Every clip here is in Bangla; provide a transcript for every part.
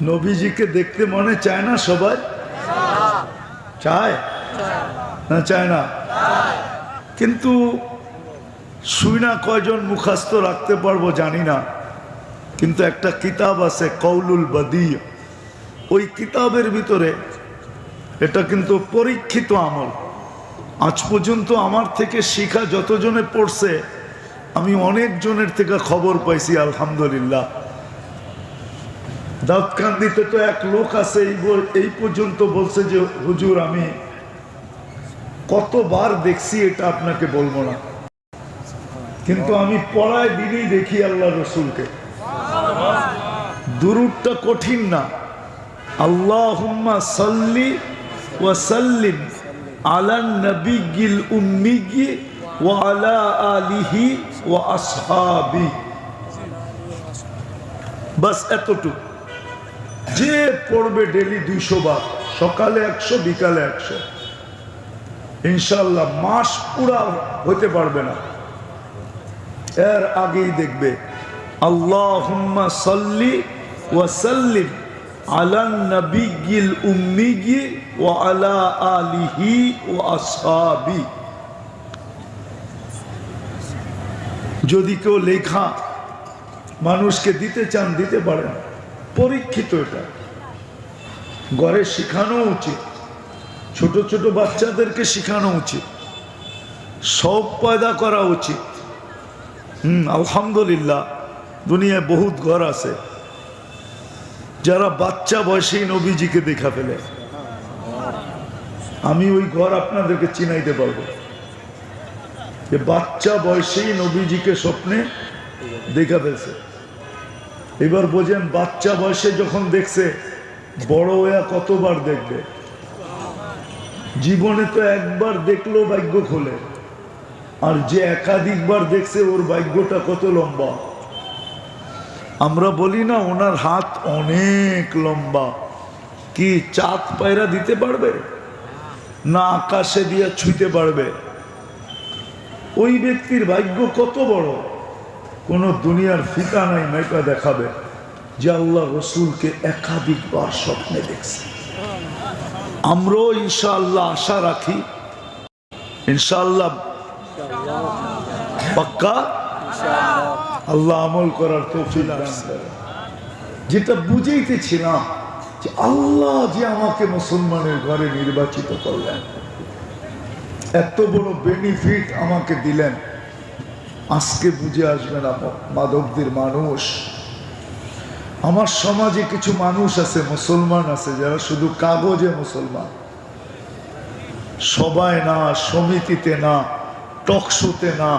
নবীজিকে দেখতে মনে চায় না সবাই? চায় না? চায় না? কিন্তু শুই না কয়জন মুখস্থ রাখতে পারবো জানি না, কিন্তু একটা কিতাব আছে কৌলুল বাদি, ওই কিতাবের ভিতরে এটা কিন্তু পরীক্ষিত আমল। আজ পর্যন্ত আমার থেকে শিখা যতজনে পড়ছে আমি অনেক জনের থেকে খবর পাইছি আলহামদুলিল্লাহ। দাউদকান্দিতে তো এক লোক আছে এই পর্যন্ত বলছে যে হুজুর আমি কতবার দেখছি এটা আপনাকে বলবো না, কিন্তু আমি পড়ায় দিনই দেখি আল্লাহ রসুলকে। দুরূদটা কঠিন না, আল্লাহুম্মা সাল্লি ওয়া সাল্লিম আলান নবিয়্যিল উম্মিয়্যি ওয়া আলা আলিহি ওয়া আসহাবি, বাস এতটুকু। যে পড়বে ডেলি 200 বার, সকালে 100 বিকালে 100, ইনশাআল্লাহ মাস পুরা হতে পারবে না, এর আগেই দেখবে আল্লাহুম্মা সাল্লি ওয়া সাল্লিম আলান নবিয়্যিল উম্মিয়্যি ওয়া আলা আলিহি ওয়া আসহাবি। যদি কেউ লেখা মানুষকে দিতে চান দিতে পারেন, পরীক্ষিত। এটা ঘরে শিখানো উচিত, ছোট ছোট বাচ্চাদেরকে শিখানো উচিত, শৌক পয়দা করা উচিত। আলহামদুলিল্লাহ দুনিয়ায় বহুত ঘর আছে যারা বাচ্চা বয়সেই নবীজিকে দেখা ফেলে। আমি ওই ঘর আপনাদেরকে চিনাইতে পারবো যে বাচ্চা বয়সেই নবীজিকে স্বপ্নে দেখা ফেলছে। এবার বোঝেন বাচ্চা বয়সে যখন দেখছে, বড় হয়ে কতবার দেখবে? জীবনে তো একবার দেখলো ভাগ্য খোলে, আর যে একাধিকবার দেখছে ওর ভাগ্যটা কত লম্বা। আমরা বলি না ওনার হাত অনেক লম্বা, কি চাঁদ পায়রা দিতে পারবে না আকাশে দিয়ে ছুঁতে পারবে? ওই ব্যক্তির ভাগ্য কত বড়, কোন দুনিয়ার ফিতা নাই মেকা দেখাবে যে আল্লাহ রসুলকে একাধিকবার স্বপ্নে দেখছে। আমরাও ইনশাআল্লাহ আশা রাখি, ইনশাআল্লাহ পাক্কা আল্লাহ আমল করার তৌফিক দান করেন। যেটা বুঝাইতেছিলাম যে আল্লাহ যে আমাকে মুসলমানের ঘরে নির্বাচিত করলেন, এত বড় বেনিফিট আমাকে দিলেন, আজকে বুঝে আসবেন মাধবদের মানুষ। আমার সমাজে কিছু মানুষ আছে, মুসলমান আছে, যারা শুধু কাগজে মুসলমান, সবাই না, সমিতিতে না, টকশোতে না,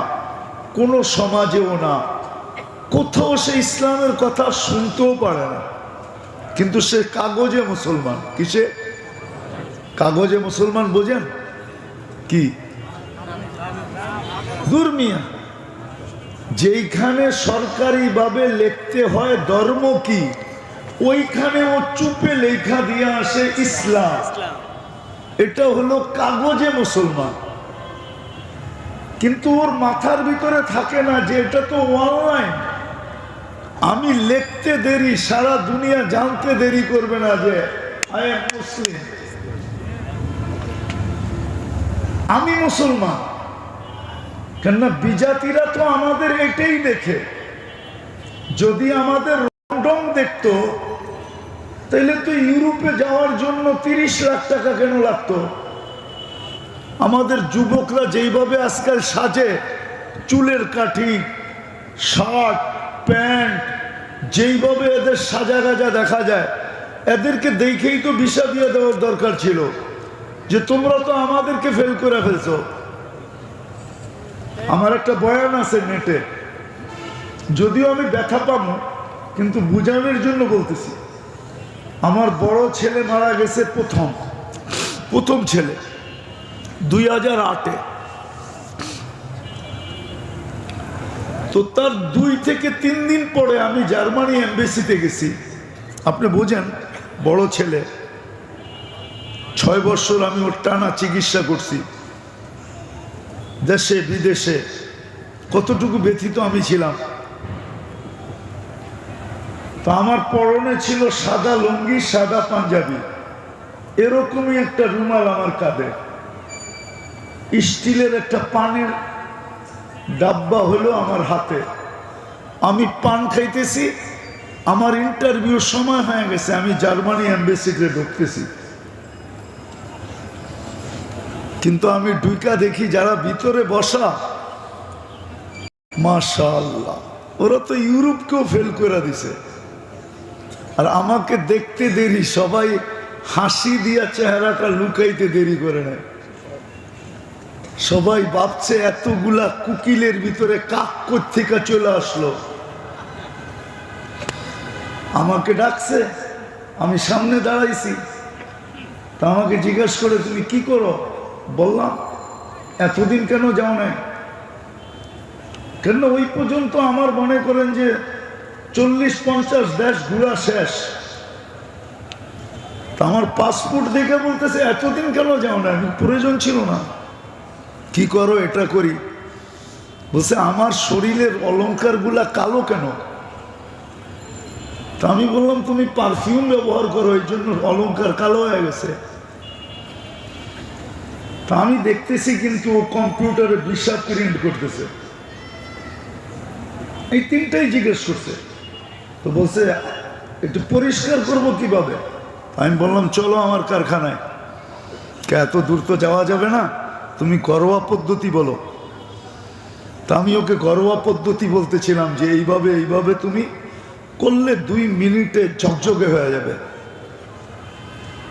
কোনো সমাজেও না, কোথাও সে ইসলামের কথা শুনতেও পারে না, কিন্তু সে কাগজে মুসলমান। কিসে কাগজে মুসলমান বোঝেন? কি দুর্মিয়া, যেইখানে সরকারি ভাবে লিখতে হয় ধর্ম কি, ওইখানে ও চুপে লেখা দিয়ে আসে ইসলাম। এটা হলো কাগজে মুসলমান, কিন্তু ওর মাথার ভিতরে থাকে না যে এটা তো অনলাইন। আমি লিখতে দেরি, সারা দুনিয়া জানতে দেরি করবে না যে আই এম মুসলিম, আমি মুসলমান। কেননা বিজাতিরা তো আমাদের এটাই দেখে। যদি আমাদের রং দেখতো তাহলে তো ইউরোপে যাওয়ার জন্য 30 লাখ টাকা কেন লাগতো? আমাদের যুবকরা যেইভাবে আজকাল সাজে, চুলের কাঠি, শার্ট প্যান্ট, যেইভাবে এদের সাজা গাজা দেখা যায়, এদেরকে দেখেই তো ভিসা দিয়ে দেওয়ার দরকার ছিল যে তোমরা তো আমাদেরকে ফেল করে ফেলছো। আমার একটা বয়ান আছে নেটে, যদিও আমি ব্যথা পাবো কিন্তু বুঝানোর জন্য বলতেছি। আমার বড় ছেলে মারা গেছে, প্রথম ছেলে 2008-এ। তো তার 2 থেকে 3 দিন পরে আমি জার্মানি এমবেসিতে গেছি। আপনি বোঝেন, বড় ছেলে, 6 বছর আমি ওর টানা চিকিৎসা করছি, দেশে বিদেশে। কতটুকু ব্যথিত আমি ছিলাম। তো আমার পরনে ছিল সাদা লুঙ্গি, সাদা পাঞ্জাবি, এরকমই একটা রুমাল আমার কাঁধে, স্টিলের একটা পানের ডাব্বা হলো আমার হাতে। আমি পান খাইতেছি, আমার ইন্টারভিউর সময় হয়ে গেছে, আমি জার্মানি এম্বাসিতে ঢুকতেছি। কিন্তু আমি ঢুকা দেখি যারা ভিতরে বসা, মাশাআল্লাহ, ওরা তো ইউরোপকেও ফেল করে দিছে। আর আমাকে দেখতে দেরি, সবাই হাসি দিয়া চেহারাটা লুকাইতে দেরি করে নেয়। সবাই ভাবছে এতগুলা কুকিলের ভিতরে কাক কোত্থেকে চলে আসলো। আমাকে ডাকছে, আমি সামনে দাঁড়াইছি। তা আমাকে জিজ্ঞেস করে তুমি কি করো? বললাম এতদিন কেন যাও নাই? কেন ওই পর্যন্ত আমার মনে করেন যে 40-50 দেশ ঘোরা শেষ। তা আমার পাসপোর্ট দেখে বলতেছে এতদিন কেন যাও না? প্রয়োজন ছিল না। কি করো? এটা করি। বলছে আমার শরীরের অলংকার গুলা কালো কেন? তা আমি বললাম তুমি পারফিউম ব্যবহার করো, এই জন্য অলংকার কালো হয়ে গেছে। তা আমি দেখতেছি কিন্তু ও কম্পিউটারে ভিসা প্রিন্ট করতেছে। এই তিনটাই জিজ্ঞেস করছে। তো বলছে একটু পরিষ্কার করবো কিভাবে? আমি বললাম চলো আমার কারখানায়। এত দূর তো যাওয়া যাবে না, তুমি ঘরোয়া পদ্ধতি বলো। তা আমি ওকে ঘরোয়া পদ্ধতি বলতেছিলাম যে এইভাবে এইভাবে তুমি করলে 2 মিনিটে ঝকঝকে হয়ে যাবে।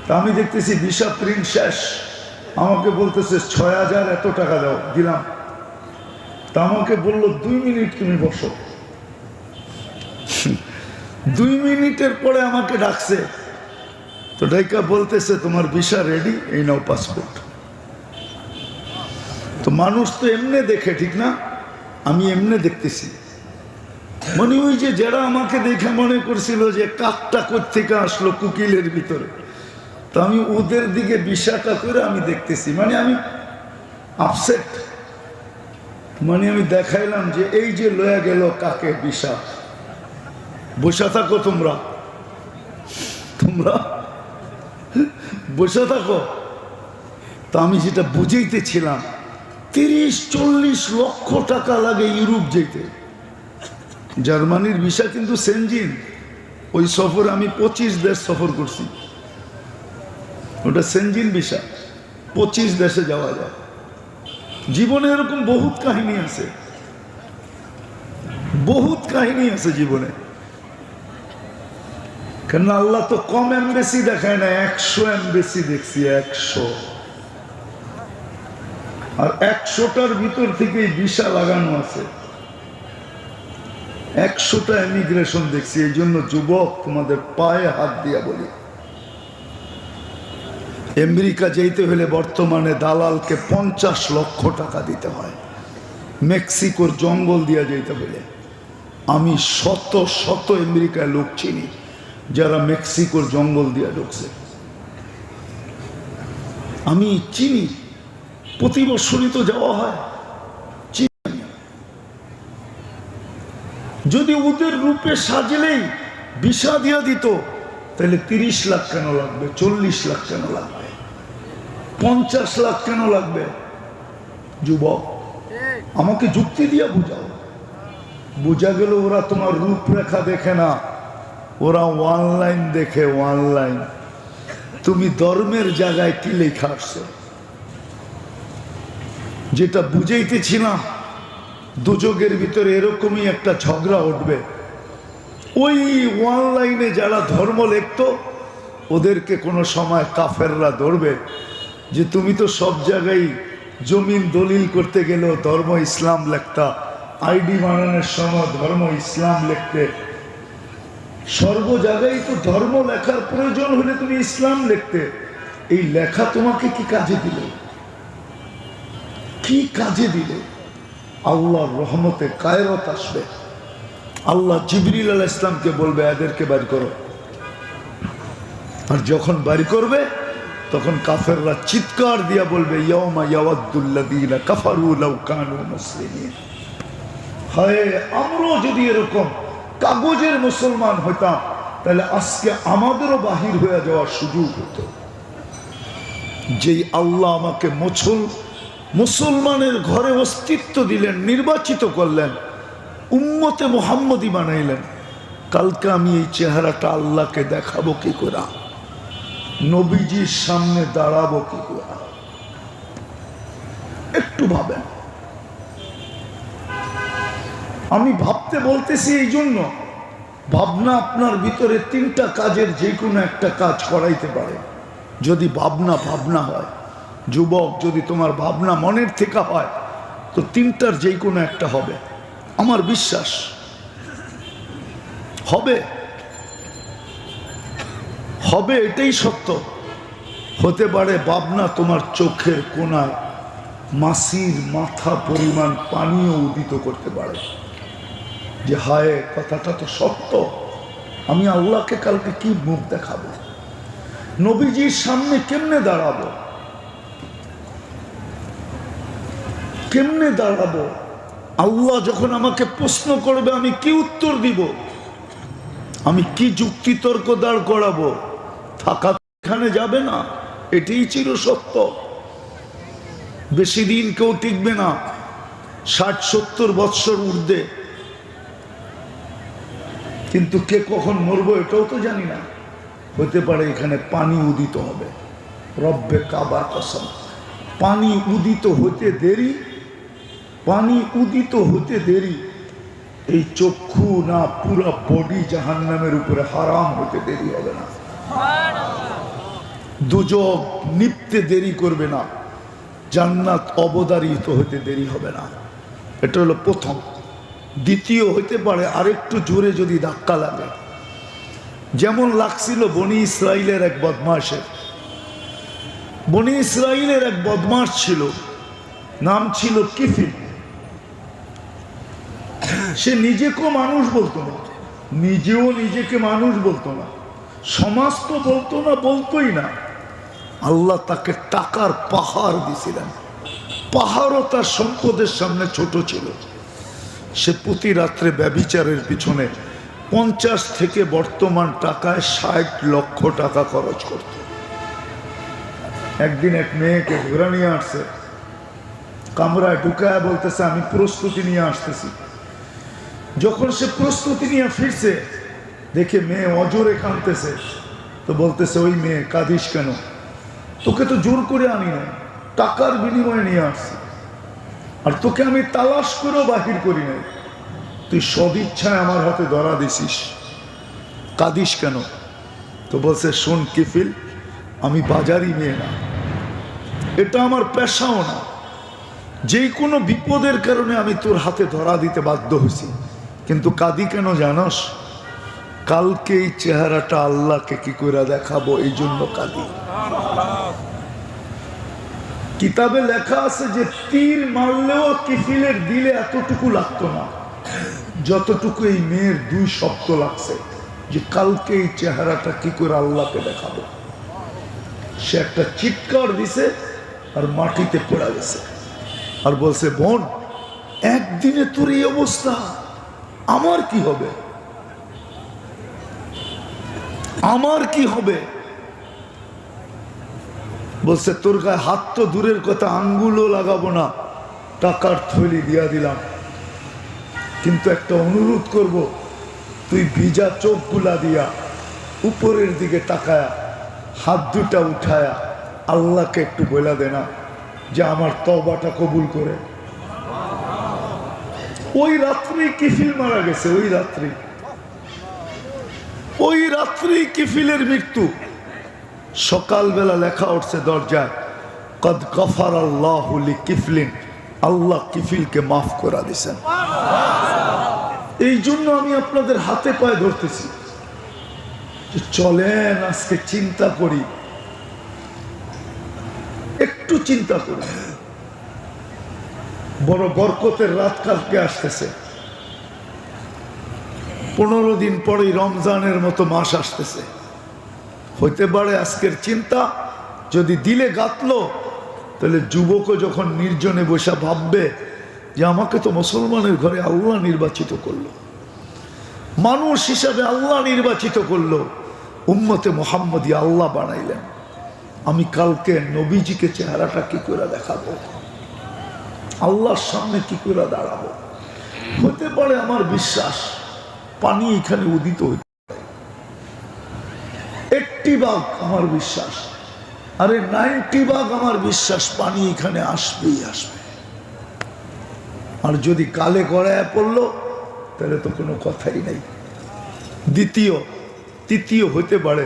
তা আমি দেখতেছি ভিসা প্রিন্ট শেষ। আমাকে বলতেছে 6000 এত টাকা দাও, দিলাম। তা আমাকে বললো 2 মিনিট তুমি বসো। 2 মিনিটের পরে আমাকে ডাকছে। তো ডাইকা বলতেছে তোমার ভিসা রেডি, এই নাও পাসপোর্ট। তো মানুষ তো এমনি দেখে, ঠিক না? আমি এমনি দেখতেছি। মানে ওই যে যারা আমাকে দেখে মনে করছিল যে কাকটা কোত্থেকে আসলো কুকিলের ভিতরে, তো আমি ওদের দিকে ভিসাটা করে আমি দেখতেছি। মানে আমি আপসেট। মানে আমি দেখাইলাম যে এই যে লয়া গেল কাকে ভিসা, বসে থাকো তোমরা, তোমরা বসে থাকো। তো আমি যেটা বুঝাইতেছিলাম, 30-40 লক্ষ টাকা লাগে ইউরোপ যেতে। জার্মানির ভিসা কিন্তু সেনজিন। ওই সফরে আমি 25 দেশ সফর করছি। ওটা সেনজিন ভিসা, 25 দেশে যাওয়া যায়। জীবনে এরকম বহুত কাহিনী আছে, বহুত কাহিনী আছে জীবনে। কেন আল্লাহ তো কম এমবেসি দেখায় না, 100 এমবেসি দেখছি, 100। আর 100টার ভিতর থেকে ভিসা লাগানো আছে। 100টা ইমিগ্রেশন দেখছি। এই জন্য যুবক তোমাদের পায়ে হাত দিয়া বলি, আমেরিকা যেতে হলে বর্তমানে দালালকে 50 লক্ষ টাকা দিতে হয়। মেক্সিকোর জঙ্গল দিয়া যেতে হলে আমি শত শত আমেরিকায় লোক চিনি যারা মেক্সিকোর জঙ্গল দিয়া ঢুকছে। আমি চিনি, প্রতি বছরই তো যাওয়া হয়। যদি ওদের রূপে সাজলেই ভিসা দিয়া দিত, তাহলে 30 লাখ কেন লাগবে? 40 লাখ কেন লাগবে? 50 লাখ কেন লাগবে? যুবক, আমাকে যুক্তি দিয়া বুঝাও। বোঝা গেল ওরা তোমার রূপরেখা দেখে না, ওরা অনলাইন দেখে, অনলাইন। তুমি ধর্মের জায়গায় কি লেখা আসছো? যেটা বুঝাইতেছিলাম, দুযোগের ভিতরে এরকমই একটা ঝগড়া উঠবে। ওই অনলাইনে যারা ধর্ম লিখতো, ওদেরকে কোনো সময় কাফেররা ধরবে যে তুমি তো সব জায়গায় জমিন দলিল করতে গেলেও ধর্ম ইসলাম লেখতা, আইডি বানানোর সময় ধর্ম ইসলাম লিখতে, সর্ব জায়গায় তো ধর্ম লেখার প্রয়োজন হলে তুমি ইসলাম লিখতে। এই লেখা তোমাকে কি কাজে দিল? কি কাজে দিল? আল্লাহর রহমতে কায়রত আসবে। আল্লাহ জিবরিল আলাইহিস সালামকে বলবে এদেরকে বের করো। আর যখন বের করবে তখন কাফেররা চিৎকার দিয়া বলবে ইয়াউমা ইয়াওয়াদ্দুল্লাযীনা কাফারু লাউ কানু মুসলিমিন। হায়, আমরাও যদি এরকম কাগজের মুসলমান হইতাম, তাহলে আজকে আমাদেরও বাহির হয়ে যাওয়ার সুযোগ হতো। যেই আল্লাহ আমাকে মুসলমানের ঘরে অস্তিত্ব দিলেন, নির্বাচিত করলেন, উম্মতে মুহাম্মদী বানাইলেন, কালকে আমি এই চেহারাটা আল্লাহকে দেখাবো কি করে? নবীজির সামনে দাঁড়াবো কি করে? একটু ভাবেন। আমি ভাবতে বলতেছি এই জন্য, ভাবনা আপনার ভিতরে তিনটা কাজের যে কোনো একটা কাজ করাইতে পারে। যদি ভাবনা হয়, যুবক, যদি তোমার ভাবনা মনের থেকে হয়, তো তিনটার যে কোনো একটা হবে। আমার বিশ্বাস হবে, এটাই সত্য। হতে পারে ভাবনা তোমার চোখের কোণায় মাসির মাথা পরিমাণ পানিও উদিত করতে পারে, যে হায়, কথাটা তো সত্য, আমি আল্লাহকে কালকে কি মুখ দেখাবো, নবীজির সামনে কেমনে দাঁড়াবো, আল্লাহ যখন আমাকে প্রশ্ন করবে আমি কি উত্তর দিব, আমি কি যুক্তি তর্ক দাঁড় করাবো? থাকা এখানে যাবে না, এটাই চির সত্য। বেশি দিন কেউ টিকবে না, 60-70 বৎসর ঊর্ধ্বে। কিন্তু কে কখন মরবো এটাও তো জানি না। হতে পারে এখানে পানি উদিত হবে, রব্বে কাবার কসম, পানি উদিত হতে দেরি, এই চক্ষু না পুরা বডি জাহান্নামের উপরে হারাম হতে দেরি হবে না, দুজক নিপতে দেরি করবে না, জান্নাত অবধারিত হতে দেরি হবে না। এটা হলো প্রথম। দ্বিতীয়, হইতে পারে আরেকটু জোরে যদি ধাক্কা লাগে, যেমন লাগছিল বনি ইসরাইলের এক বদমাশ ছিল, নাম ছিল কিফিল। সে নিজেকেও মানুষ বলতো না, নিজেকে মানুষ বলতো না, সমাজ তো বলতো না, বলতোই না। আল্লাহ তাকে টাকার পাহাড় দিছিলেন, পাহাড়ও তার সম্পদের সামনে ছোট ছিল। সে প্রতি রাত্রে ব্যভিচারের পিছনে 50 থেকে বর্তমান টাকায় 60 লক্ষ টাকা খরচ করত। একদিন এক মেয়েকে ঘোরা নিয়ে আসছে, কামরায় ঢুকায় বলতেছে আমি প্রস্তুতি নিয়ে আসতেছি। যখন সে প্রস্তুতি নিয়ে ফিরছে, দেখে মেয়ে অজোরে কাঁদতেছে, তো বলতেছে ওই মেয়ে কাঁদিস কেন? তোকে তো জোর করে আনি না, টাকার বিনিময়ে নিয়ে আসছি, আর তোকে আমি তালাশ করেও বাহির করি নাই, তুই সদিচ্ছায় আমার হাতে ধরা দিছিস, কাঁদিস কেন? তো বলছে শোন কিফিল, আমি বাজারি মেয়ে না, এটা আমার পেশাও না, যে কোনো বিপদের কারণে আমি তোর হাতে ধরা দিতে বাধ্য হয়েছি, কিন্তু কাঁদি কেন জানস? কালকে এই চেহারাটা আল্লাহকে কি করে দেখাবো, এই জন্য কাঁদি। কিতাবে লেখা আছে যে তীর মারলেও কিফিলের দিলে এতটুকু লাগতো না যতটুকু এই মেয়ের 2 সপ্তাহ লাগছে, যে কালকে এই চেহারাটা কি করে আল্লাহকে দেখাবো। সে একটা চিৎকার দিছে আর মাটিতে পড়ে গেছে, আর বলছে বোন, একদিনে তোর এই অবস্থা, আমার কি হবে? বলছে তোর গায়ে হাত তো দূরের কথা, আঙ্গুলও লাগাবো না, টাকার থলি দিয়া দিলাম, কিন্তু একটা অনুরোধ করব, তুই ভিজা চোখগুলা দিয়া উপরের দিকে তাকায়া হাত দুটা উঠায়া আল্লাহকে একটু বলে দে না যে আমার তওবাটা কবুল করে। ওই রাত্রি কিফিল মারা গেছে, ওই রাত্রি কিফিলের মৃত্যু। সকালবেলা লেখা উঠছে দরজায়, কদ গফারাল্লাহু লিকিফলিন, আল্লাহ কিফিলকে মাফ করে দিয়েছেন। এই জন্য আমি আপনাদের হাতে পায়ে ধরতেছি, চলেন আজকে চিন্তা করি, একটু চিন্তা করি। বড় বরকতের রাত কালকে আসতেছে, 15 দিন পরেই রমজানের মতো মাস আসতেছে। হইতে পারে আজকের চিন্তা যদি দিলে গাতলো, তাহলে যুবকও যখন নির্জনে বসে ভাববে যে আমাকে তো মুসলমানের ঘরে আল্লাহ নির্বাচিত করলো, মানুষ হিসাবে আল্লাহ নির্বাচিত করলো, উম্মতে মুহাম্মদী আল্লাহ বানাইলেন। আমি কালকে নবীজিকে চেহারাটা কি করে দেখাবো, আল্লাহর সামনে কি করে দাঁড়াবো? হতে পারে আমার বিশ্বাস পানি এখানে উদিত হইতে পারে, 80 ভাগ আমার বিশ্বাস, আরে 90 ভাগ আমার বিশ্বাস পানি এখানে আসবেই আসবে। আর যদি কালে গড়ায় পড়লো তাহলে তো কোনো কথাই নাই। তৃতীয় হতে পারে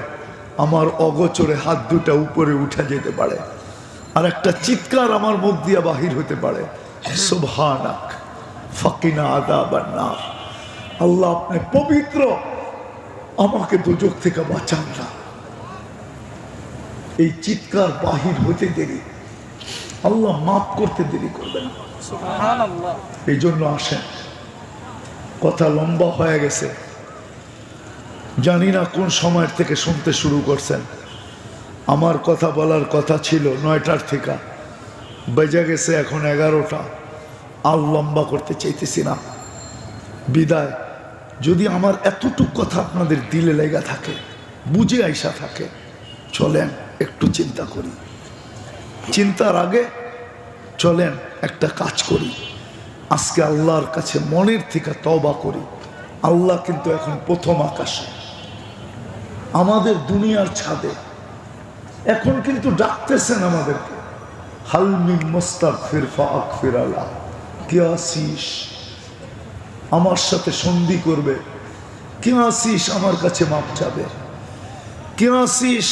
আমার অগোচরে হাত দুটা উপরে উঠে যেতে পারে, আর একটা চিৎকার আমার মুখ দিয়া বাহির হতে পারে, সুবহানাক ফাকিনা আযাবান নার। আল্লাহ আপনি পবিত্র, আমাকে দোজখ থেকে বাঁচান না। এই চিৎকার বাহির হতে দেরি, আল্লাহ মাফ করতে দেরি করবেন। সুবহানাল্লাহ। এই জন্য আসেন, কথা লম্বা হয়ে গেছে, জানি না কোন সময় থেকে শুনতে শুরু করছেন। আমার কথা বলার কথা ছিল 9টার থেকে, বেজে গেছে এখন 11টা। আর লম্বা করতে চাইতেছি না। বিদায়। যদি আমার এতটুক কথা আপনাদের দিলে লেগে থাকে, বুঝে আইসা থাকে, চলেন একটু চিন্তা করি। চিন্তার আগে চলেন একটা কাজ করি, আজকে আল্লাহর কাছে মনের থেকে তওবা করি। আল্লাহ কিন্তু এখন প্রথম আকাশে, আমাদের দুনিয়ার ছাদে, এখন কিন্তু ডাকতেছেন আমাদেরকে, হাল মিন মুস্তাগফির ফাগফির লাহ, কে আসিস আমার সাথে সন্ধি করবে, কে আসিস আমার কাছে মাপ চাবে, কে আসিস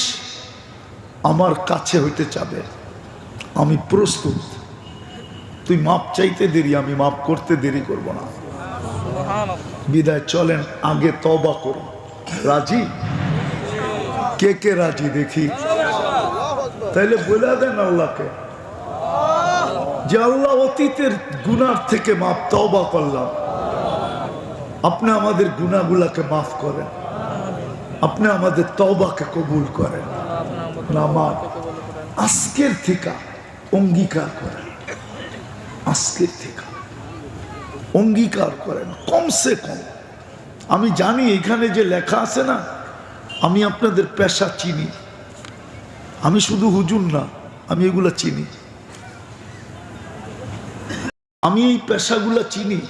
আমার কাছে হইতে চাবে। আমি প্রস্তুত, তুই মাপ চাইতে দেরি, আমি মাপ করতে দেরি করব না। বিদায়। চলেন আগে তওবা করো। রাজি? কে কে রাজি দেখি? তাইলে বলে দেন আল্লাহকে যে আল্লাহ অতীতের গুনাহ থেকে মাপ, তওবা করলাম, আপনি আমাদের গুনাহগুলাকে মাফ করেন, আপনি আমাদের তওবাকে কবুল করেন। নামাজ আজকের থেকে অঙ্গীকার করেন, আজকের থেকে অঙ্গীকার করেন কমসে কম। আমি জানি এখানে যে লেখা আছে না, আমি আপনাদের পেশা চিনি, আমি শুধু হুজুর না, আমি এগুলা চিনি, আমি এই পেশাগুলা চিনি,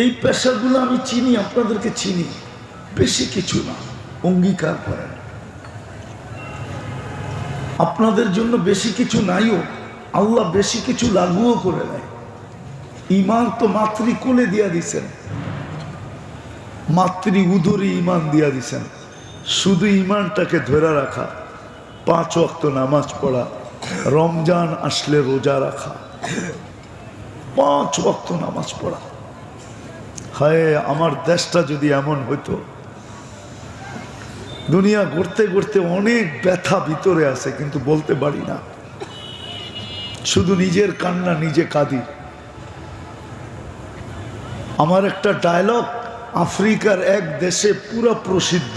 এই পেশাগুলো আমি চিনি, আপনাদেরকে চিনি, বেশি কিছু না। অঙ্গীকার করেন, আপনাদের জন্য বেশি কিছু নাইও, আল্লাহ বেশি কিছু লাগুও করে দেয়। ইমান তো মাতৃকুলে দিয়া দিছেন, মাতৃ উদরে ইমান দিয়া দিছেন। শুধু ইমানটাকে ধরে রাখা, 5 ওয়াক্ত নামাজ পড়া, রমজান আসলে রোজা রাখা, 5 ওয়াক্ত নামাজ পড়া। হায় আমার দেশটা যদি এমন হইতো। দুনিয়া ঘুরতে ঘুরতে অনেক ব্যথা ভিতরে আছে, কিন্তু বলতে পারি না, শুধু নিজের কান্না নিজে কাঁদি। আমার একটা ডায়লগ আফ্রিকার এক দেশে পুরো প্রসিদ্ধ,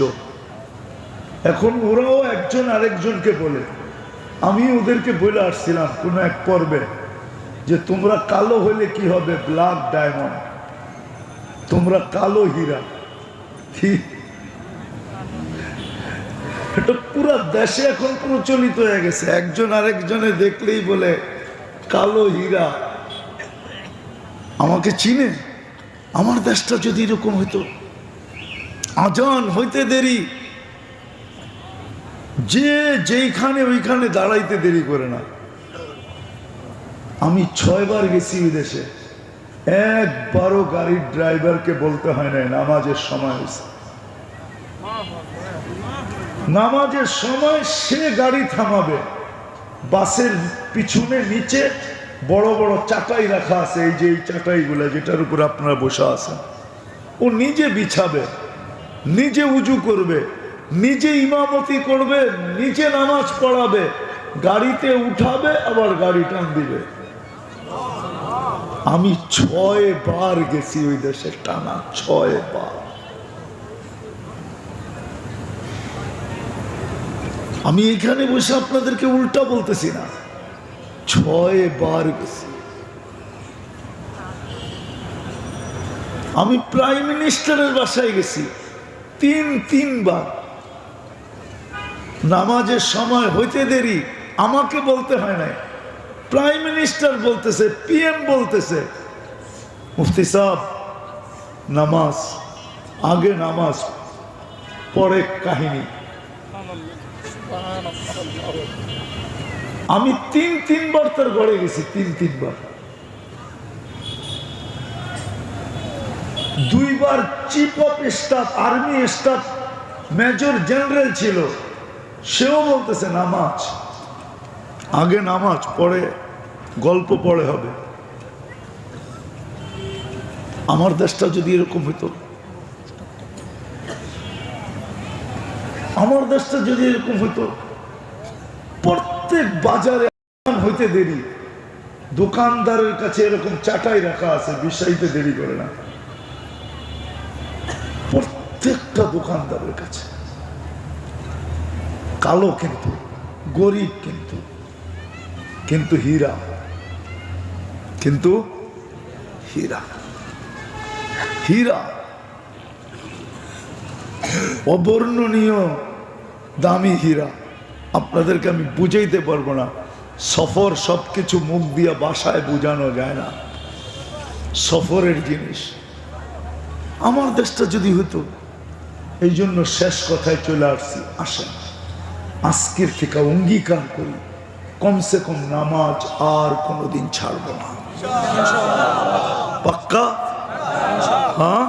এখন ওরাও একজন আরেকজনকে বলে, আমি ওদেরকে বলে আসছিলাম কোন এক পর্বে যে তোমরা কালো হলে কি হবে, ব্ল্যাক ডায়মন্ড, তোমরা কালো হীরা। কি এটা পুরো দেশে এখন প্রচলিত হয়ে গেছে, একজন আরেকজনে দেখলেই বলে কালো হীরা। আমাকে চিনে? আমার দেশটা যদি এরকম হইতো, আজান হইতে দেরি, যে যেইখানে ওইখানে দাঁড়াইতে দেরি করে না। আমি 6 বার গেছি বিদেশে, একবারও গাড়ির ড্রাইভারকে বলতে হয় না নামাজের সময় হয়েছে। নামাজের সময় সে গাড়ি থামাবে, বাসের পিছনে নিচে বড় বড় চাটাই রাখা আছে, এই যে এই চাটাইগুলো যেটার উপর আপনারা বসে আছেন, ও নিজে বিছাবে, নিজে উজু করবে, নিজে ইমামতি করবে, নিজে নামাজ পড়াবে, গাড়িতে উঠাবে, আবার গাড়ি টান দিবে। আমি 6 বার গেছি ওই দেশে, টানা 6 বার। আমি এখানে বসে আপনাদেরকে উল্টা বলতেছি না, 6 বার গেছি। আমি প্রাইম মিনিস্টারের বাসায় গেছি তিনবার। নামাজের সময় হইতে দেরি, আমাকে বলতে হয় নাই, প্রাইম মিনিস্টার বলতেছে, পিএম বলতেছে, মুফতি সাহেব নামাজ আগে, নামাজ পরে কাহিনী। আমি তিনবার তার ঘরে গেছি, তিনবার। 2 বার chief of staff, army staff major general ছিল, সেও বলতেছে নামাজ আগে, নামাজ পরে গল্প পড়ে হবে। আমার দেশটা যদি এরকম হইতো, আমার দেশটা যদি এরকম হইতো, প্রত্যেক বাজারে হইতে দেরি, দোকানদারের কাছে এরকম চাটাই রাখা আছে, বিষাইতে দেরি করে না, প্রত্যেকটা দোকানদারের কাছে। কালো কিন্তু, গরিব কিন্তু হীরা, কিন্তু হীরা, হীরা অবর্ণনীয় দামি হীরা। আপনাদেরকে আমি বুঝাইতে পারবো না। সফর সবকিছু মুখ দিয়া বাসায় বোঝানো যায় না, সফরের জিনিস। আমার দেশটা যদি হতো, এই জন্য শেষ কথায় চলে আসছি। আসেন আজকের থেকে অঙ্গীকার করি, কমসে কম নামাজ আর কোনোদিন ছাড়বো না। পাক্কা? হ্যাঁ।